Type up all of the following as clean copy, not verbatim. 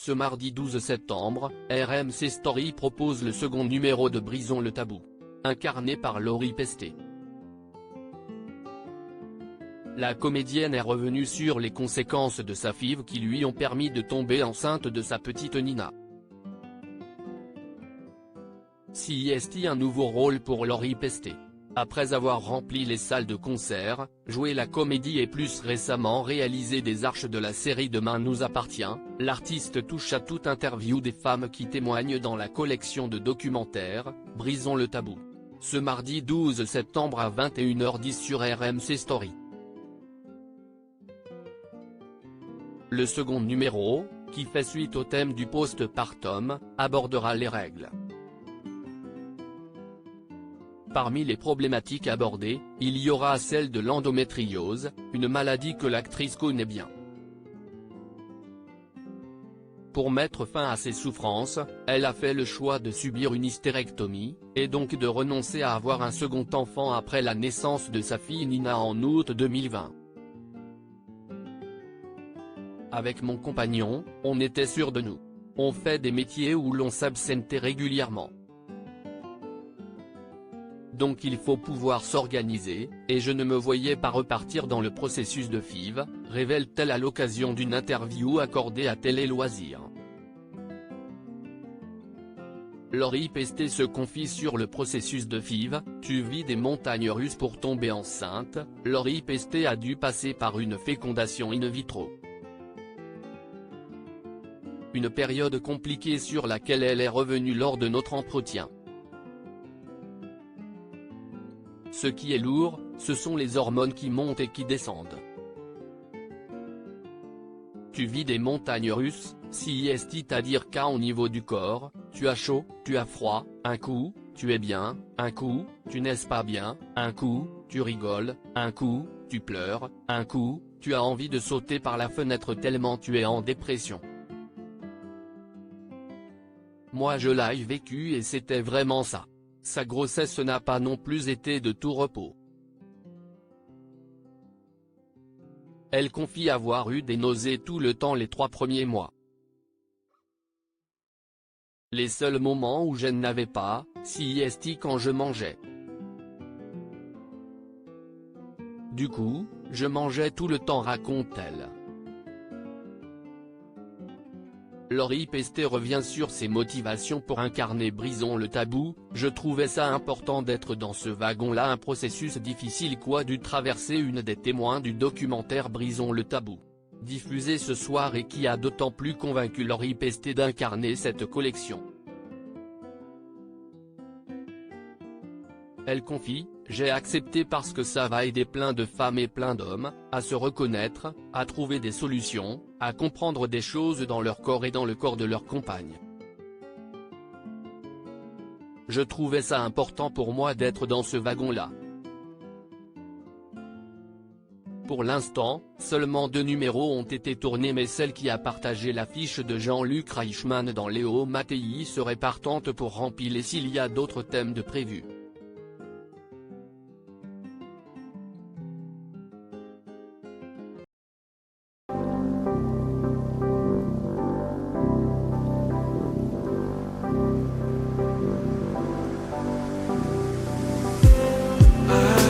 Ce mardi 12 septembre, RMC Story propose le second numéro de Brisons le tabou. Incarné par Laurie Pestet. La comédienne est revenue sur les conséquences de sa FIV qui lui ont permis de tomber enceinte de sa petite Nina. Si est-il un nouveau rôle pour Laurie Pestet? Après avoir rempli les salles de concert, joué la comédie et plus récemment réalisé des arches de la série Demain nous appartient, l'artiste touche à toute interview des femmes qui témoignent dans la collection de documentaires, Brisons le tabou. Ce mardi 12 septembre à 21h10 sur RMC Story. Le second numéro, qui fait suite au thème du postpartum, abordera les règles. Parmi les problématiques abordées, il y aura celle de l'endométriose, une maladie que l'actrice connaît bien. Pour mettre fin à ses souffrances, elle a fait le choix de subir une hystérectomie, et donc de renoncer à avoir un second enfant après la naissance de sa fille Nina en août 2020. Avec mon compagnon, on était sûr de nous. On fait des métiers où l'on s'absentait régulièrement. Donc il faut pouvoir s'organiser, et je ne me voyais pas repartir dans le processus de FIV, révèle-t-elle à l'occasion d'une interview accordée à Télé Loisirs. Laurie Pestet se confie sur le processus de FIV, tu vis des montagnes russes pour tomber enceinte, Laurie Pestet a dû passer par une fécondation in vitro. Une période compliquée sur laquelle elle est revenue lors de notre entretien. Ce qui est lourd, ce sont les hormones qui montent et qui descendent. Tu vis des montagnes russes, si c'est-à-dire qu'au niveau du corps, tu as chaud, tu as froid, un coup, tu es bien, un coup, tu n'es pas bien, un coup, tu rigoles, un coup, tu pleures, un coup, tu as envie de sauter par la fenêtre tellement tu es en dépression. Moi je l'ai vécu et c'était vraiment ça. Sa grossesse n'a pas non plus été de tout repos. Elle confie avoir eu des nausées tout le temps les 3 premiers mois. Les seuls moments où je n'avais pas, si est quand je mangeais. Du coup, je mangeais tout le temps, raconte-t-elle. Laurie Pestet revient sur ses motivations pour incarner Brisons le tabou, je trouvais ça important d'être dans ce wagon-là, un processus difficile qu'a dû traverser une des témoins du documentaire Brisons le tabou. Diffusé ce soir et qui a d'autant plus convaincu Laurie Pestet d'incarner cette collection. Elle confie, j'ai accepté parce que ça va aider plein de femmes et plein d'hommes, à se reconnaître, à trouver des solutions, à comprendre des choses dans leur corps et dans le corps de leur compagne. Je trouvais ça important pour moi d'être dans ce wagon-là. Pour l'instant, seulement 2 numéros ont été tournés mais celle qui a partagé l'affiche de Jean-Luc Reichmann dans Léo Mattei serait partante pour remplir s'il y a d'autres thèmes de prévus.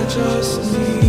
Just need